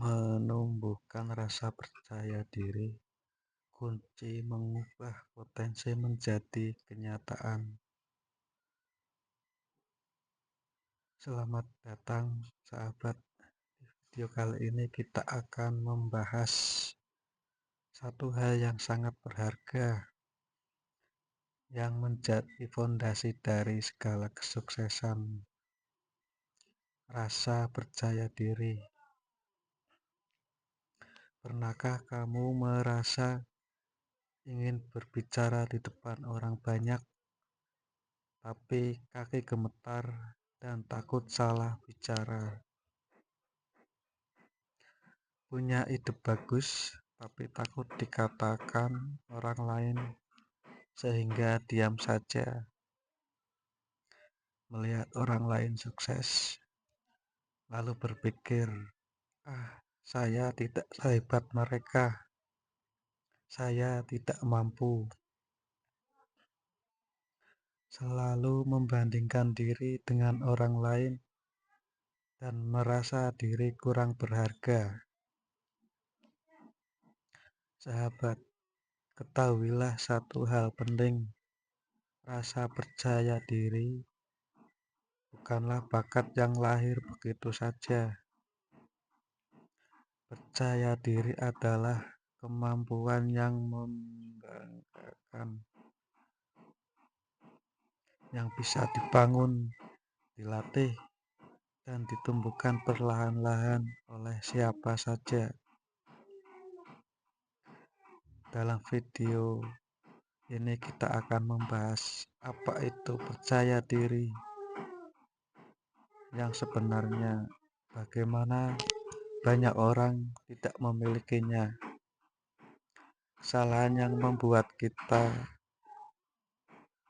Menumbuhkan rasa percaya diri, kunci mengubah potensi menjadi kenyataan. Selamat datang, sahabat. Di video kali ini kita akan membahas satu hal yang sangat berharga, yang menjadi fondasi dari segala kesuksesan. Rasa percaya diri. Pernahkah kamu merasa ingin berbicara di depan orang banyak, tapi kaki gemetar dan takut salah bicara? Punya ide bagus, tapi takut dikatakan orang lain sehingga diam saja. Melihat orang lain sukses, lalu berpikir, saya tidak sehebat mereka, saya tidak mampu. Selalu membandingkan diri dengan orang lain dan merasa diri kurang berharga. Sahabat, ketahuilah satu hal penting. Rasa percaya diri bukanlah bakat yang lahir begitu saja. Percaya diri adalah kemampuan yang membanggakan, yang bisa dibangun, dilatih, dan ditumbuhkan perlahan-lahan oleh siapa saja. Dalam video ini kita akan membahas apa itu percaya diri yang sebenarnya, bagaimana banyak orang tidak memilikinya, kesalahan yang membuat kita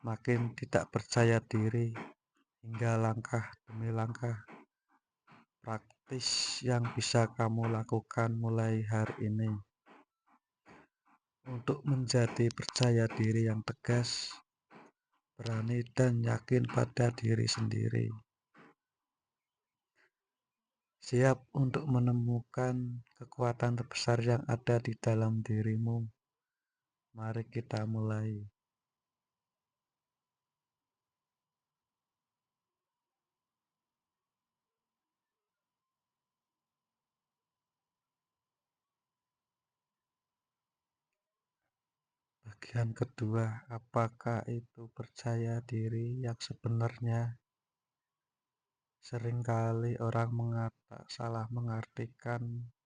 makin tidak percaya diri, hingga langkah demi langkah praktis yang bisa kamu lakukan mulai hari ini untuk menjadi percaya diri yang tegas, berani, dan yakin pada diri sendiri. Siap untuk menemukan kekuatan terbesar yang ada di dalam dirimu. Mari kita mulai. Bagian kedua, apakah itu percaya diri yang sebenarnya? Seringkali orang salah mengartikan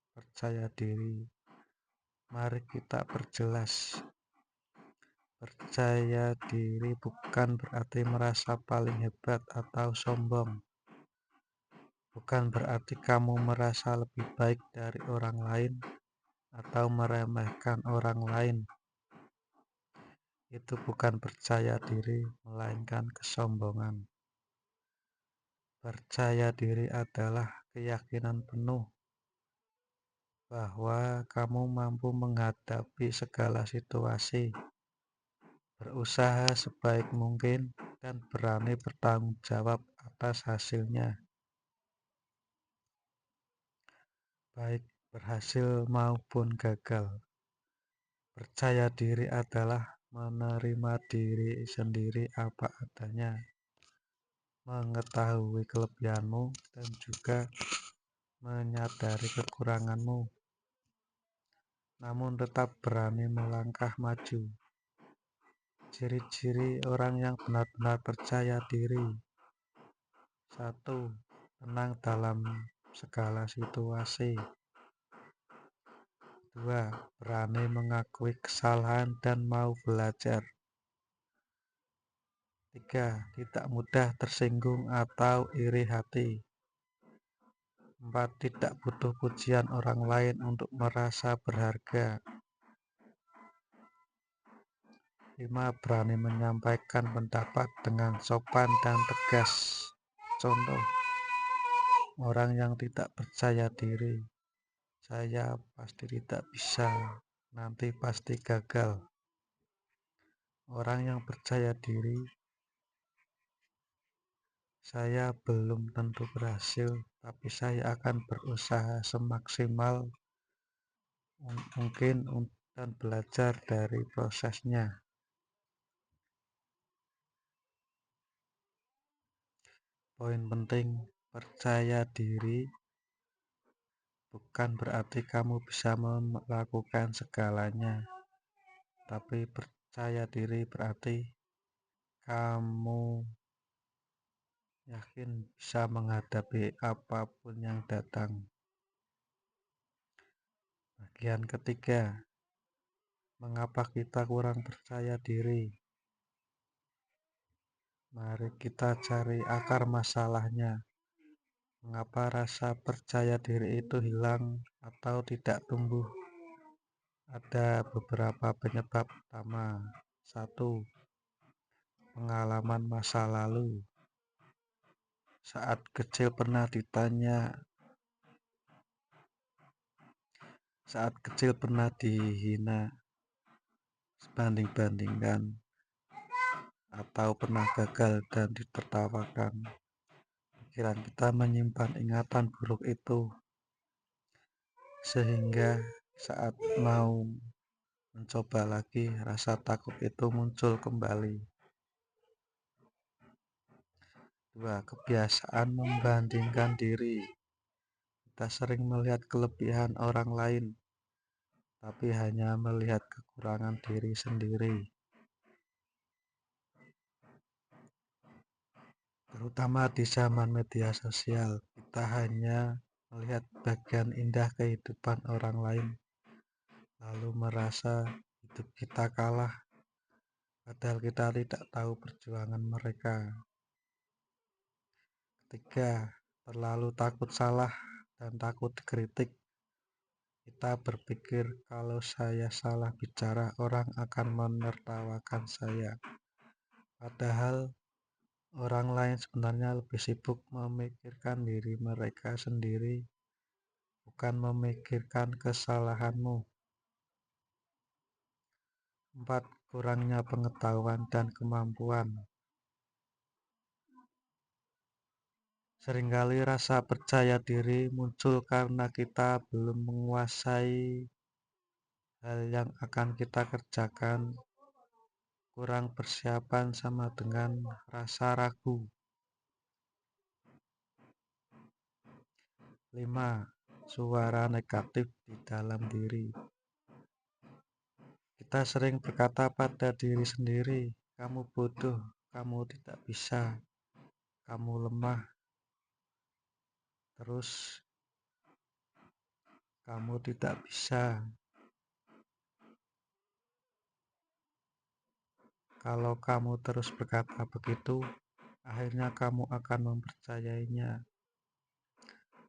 percaya diri. Mari kita perjelas. Percaya diri bukan berarti merasa paling hebat atau sombong. Bukan berarti kamu merasa lebih baik dari orang lain atau meremehkan orang lain. Itu bukan percaya diri, melainkan kesombongan. Percaya diri adalah keyakinan penuh bahwa kamu mampu menghadapi segala situasi, berusaha sebaik mungkin, dan berani bertanggung jawab atas hasilnya, baik berhasil maupun gagal. Percaya diri adalah menerima diri sendiri apa adanya, mengetahui kelebihanmu, dan juga menyadari kekuranganmu, namun tetap berani melangkah maju. Ciri-ciri orang yang benar-benar percaya diri. 1. Tenang dalam segala situasi. 2. Berani mengakui kesalahan dan mau belajar. 3. Tidak mudah tersinggung atau iri hati. 4. Tidak butuh pujian orang lain untuk merasa berharga. 5. Berani menyampaikan pendapat dengan sopan dan tegas. Contoh, orang yang tidak percaya diri, saya pasti tidak bisa, nanti pasti gagal. Orang yang percaya diri, saya belum tentu berhasil, tapi saya akan berusaha semaksimal mungkin dan belajar dari prosesnya. Poin penting, percaya diri bukan berarti kamu bisa melakukan segalanya, tapi percaya diri berarti kamu yakin bisa menghadapi apapun yang datang. Bagian ketiga, mengapa kita kurang percaya diri? Mari kita cari akar masalahnya. Mengapa rasa percaya diri itu hilang atau tidak tumbuh? Ada beberapa penyebab utama. 1. Pengalaman masa lalu. Saat kecil pernah dihina, banding-bandingkan, atau pernah gagal dan ditertawakan. Pikiran kita menyimpan ingatan buruk itu, sehingga saat mau mencoba lagi, rasa takut itu muncul kembali. 2. Kebiasaan membandingkan diri. Kita sering melihat kelebihan orang lain, tapi hanya melihat kekurangan diri sendiri. Terutama di zaman media sosial, kita hanya melihat bagian indah kehidupan orang lain, lalu merasa hidup kita kalah, padahal kita tidak tahu perjuangan mereka. 3. Terlalu takut salah dan takut dikritik. Kita berpikir kalau saya salah bicara, orang akan menertawakan saya. Padahal orang lain sebenarnya lebih sibuk memikirkan diri mereka sendiri, bukan memikirkan kesalahanmu. 4. Kurangnya pengetahuan dan kemampuan. Seringkali rasa percaya diri muncul karena kita belum menguasai hal yang akan kita kerjakan. Kurang persiapan sama dengan rasa ragu. 5. Suara negatif di dalam diri. Kita sering berkata pada diri sendiri, kamu bodoh, kamu tidak bisa, kamu lemah, terus kamu tidak bisa. Kalau kamu terus berkata begitu, akhirnya kamu akan mempercayainya.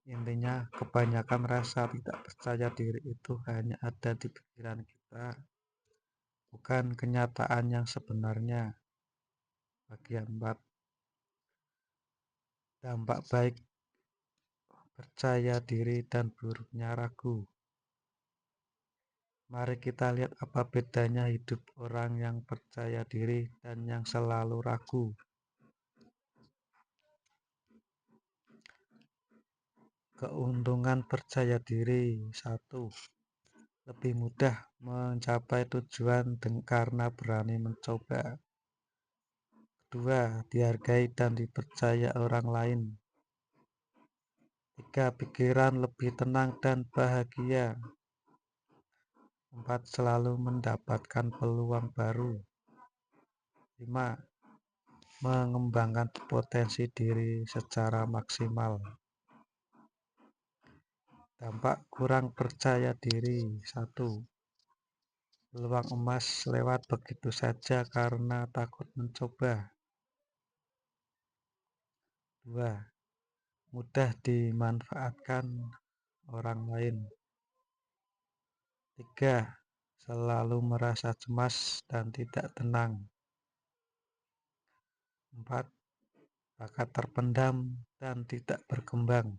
Intinya, kebanyakan rasa tidak percaya diri itu hanya ada di pikiran kita, bukan kenyataan yang sebenarnya. Bagian 4. Dampak baik percaya diri dan buruknya ragu. Mari kita lihat apa bedanya hidup orang yang percaya diri dan yang selalu ragu. Keuntungan percaya diri. 1. Lebih mudah mencapai tujuan karena berani mencoba. 2. Dihargai dan dipercaya orang lain. 3. Pikiran lebih tenang dan bahagia. 4. Selalu mendapatkan peluang baru. 5. Mengembangkan potensi diri secara maksimal. Dampak kurang percaya diri. 1. Peluang emas lewat begitu saja karena takut mencoba. 2. Mudah dimanfaatkan orang lain. 3. Selalu merasa cemas dan tidak tenang. 4. Bakat terpendam dan tidak berkembang.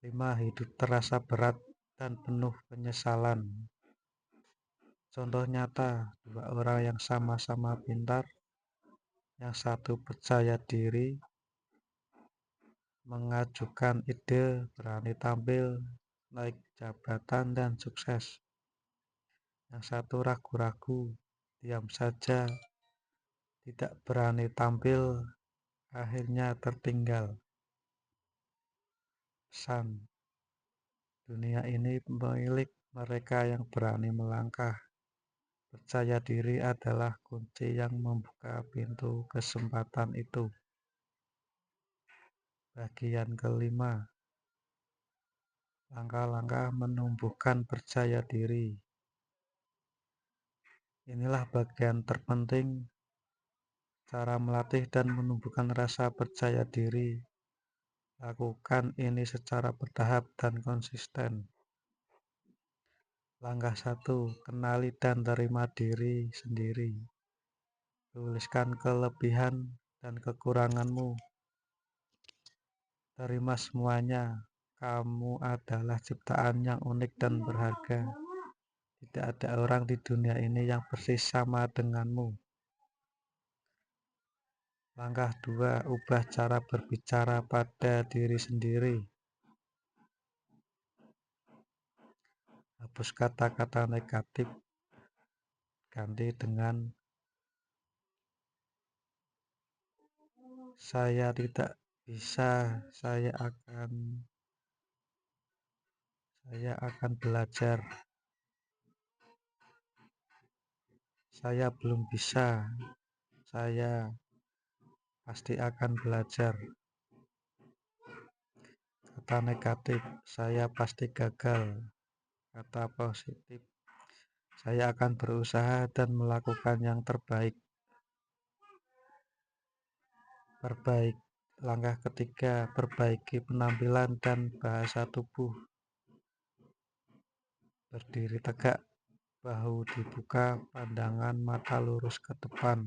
5. Hidup terasa berat dan penuh penyesalan. Contoh nyata, 2 orang yang sama-sama pintar, yang satu percaya diri, mengajukan ide, berani tampil, naik jabatan, dan sukses. Yang satu ragu-ragu, diam saja, tidak berani tampil, akhirnya tertinggal. Pesan: dunia ini milik mereka yang berani melangkah. Percaya diri adalah kunci yang membuka pintu kesempatan itu. Bagian kelima, langkah-langkah menumbuhkan percaya diri. Inilah bagian terpenting, cara melatih dan menumbuhkan rasa percaya diri. Lakukan ini secara bertahap dan konsisten. Langkah 1, kenali dan terima diri sendiri. Tuliskan kelebihan dan kekuranganmu. Terima semuanya. Kamu adalah ciptaan yang unik dan berharga. Tidak ada orang di dunia ini yang persis sama denganmu. Langkah 2, ubah cara berbicara pada diri sendiri. Hapus kata-kata negatif, ganti dengan saya tidak bisa, saya akan belajar, saya belum bisa, saya pasti akan belajar. Kata negatif, saya pasti gagal. Kata positif, saya akan berusaha dan melakukan yang terbaik. Langkah ketiga, perbaiki penampilan dan bahasa tubuh. Berdiri tegak, bahu dibuka, pandangan mata lurus ke depan.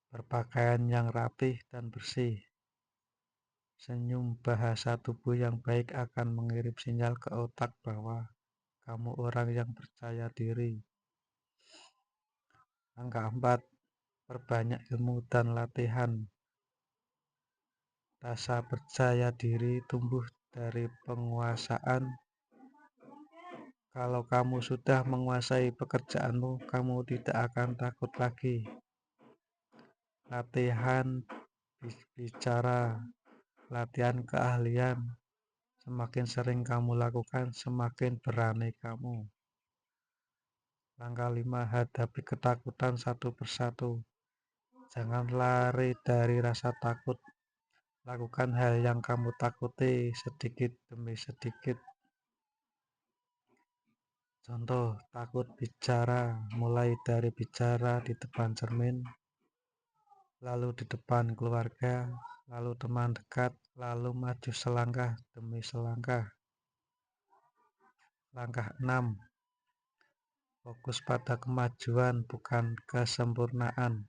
Berpakaian yang rapih dan bersih. Senyum, bahasa tubuh yang baik akan mengirim sinyal ke otak bahwa kamu orang yang percaya diri. Langkah 4, perbanyak ilmu dan latihan. Rasa percaya diri tumbuh dari penguasaan. Kalau kamu sudah menguasai pekerjaanmu, kamu tidak akan takut lagi. Latihan bicara, latihan keahlian. Semakin sering kamu lakukan, semakin berani kamu. Langkah 5, hadapi ketakutan satu persatu. Jangan lari dari rasa takut. Lakukan hal yang kamu takuti sedikit demi sedikit. Contoh, takut bicara, mulai dari bicara di depan cermin, lalu di depan keluarga, lalu teman dekat, lalu maju selangkah demi selangkah. Langkah 6, fokus pada kemajuan bukan kesempurnaan.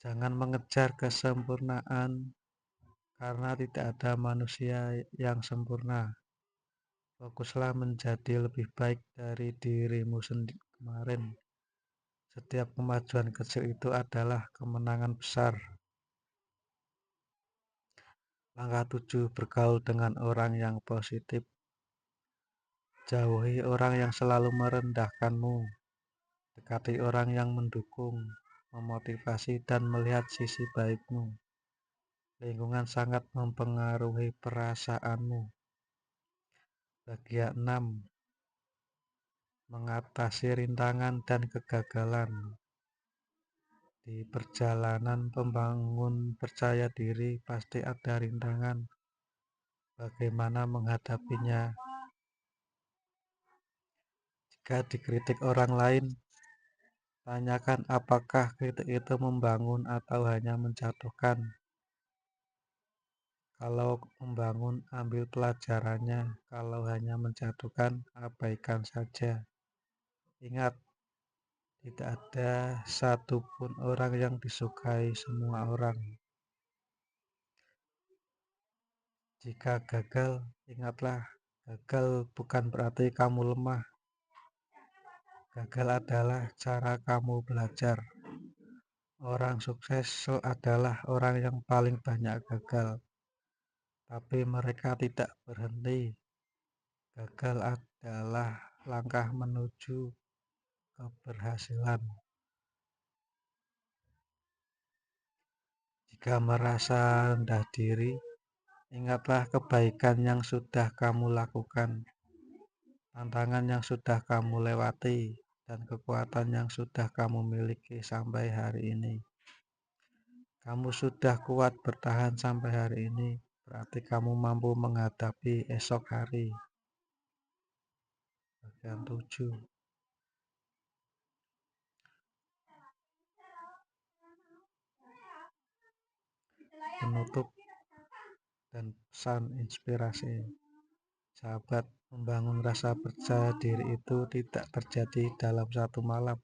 Jangan mengejar kesempurnaan karena tidak ada manusia yang sempurna. Fokuslah menjadi lebih baik dari dirimu sendiri kemarin. Setiap kemajuan kecil itu adalah kemenangan besar. Langkah 7, bergaul dengan orang yang positif. Jauhi orang yang selalu merendahkanmu. Dekati orang yang mendukung, memotivasi, dan melihat sisi baikmu. Lingkungan sangat mempengaruhi perasaanmu. Bagian 6, mengatasi rintangan dan kegagalan. Di perjalanan membangun percaya diri pasti ada rintangan. Bagaimana menghadapinya? Jika dikritik orang lain, tanyakan apakah kritik itu membangun atau hanya menjatuhkan. Kalau membangun, ambil pelajarannya. Kalau hanya menjatuhkan, abaikan saja. Ingat, tidak ada satupun orang yang disukai semua orang. Jika gagal, ingatlah, gagal bukan berarti kamu lemah. Gagal adalah cara kamu belajar. Orang sukses adalah orang yang paling banyak gagal, tapi mereka tidak berhenti. Gagal adalah langkah menuju keberhasilan. Jika merasa rendah diri, ingatlah kebaikan yang sudah kamu lakukan, tantangan yang sudah kamu lewati, dan kekuatan yang sudah kamu miliki sampai hari ini. Kamu sudah kuat bertahan sampai hari ini, berarti kamu mampu menghadapi esok hari. Bagian 7. Penutup dan pesan inspirasi. Sahabat, membangun rasa percaya diri itu tidak terjadi dalam satu malam.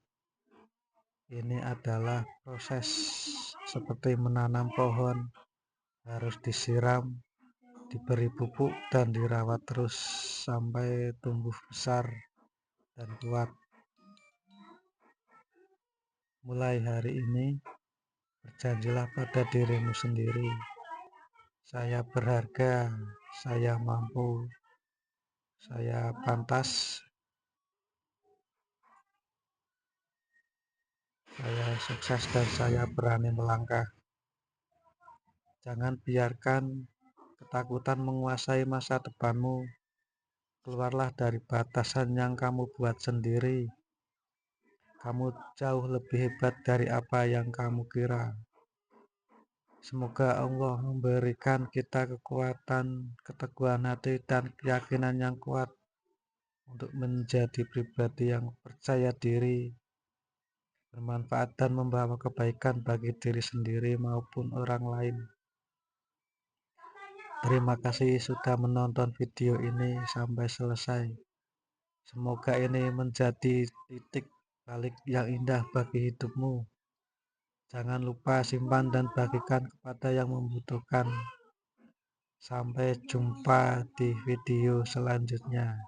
Ini adalah proses seperti menanam pohon, harus disiram, diberi pupuk, dan dirawat terus sampai tumbuh besar dan kuat. Mulai hari ini, berjanjilah pada dirimu sendiri, saya berharga, saya mampu, saya pantas, saya sukses, dan saya berani melangkah. Jangan biarkan ketakutan menguasai masa depanmu. Keluarlah dari batasan yang kamu buat sendiri. Kamu jauh lebih hebat dari apa yang kamu kira. Semoga Allah memberikan kita kekuatan, keteguhan hati, dan keyakinan yang kuat untuk menjadi pribadi yang percaya diri, bermanfaat, dan membawa kebaikan bagi diri sendiri maupun orang lain. Terima kasih sudah menonton video ini sampai selesai. Semoga ini menjadi titik balik yang indah bagi hidupmu. Jangan lupa simpan dan bagikan kepada yang membutuhkan. Sampai jumpa di video selanjutnya.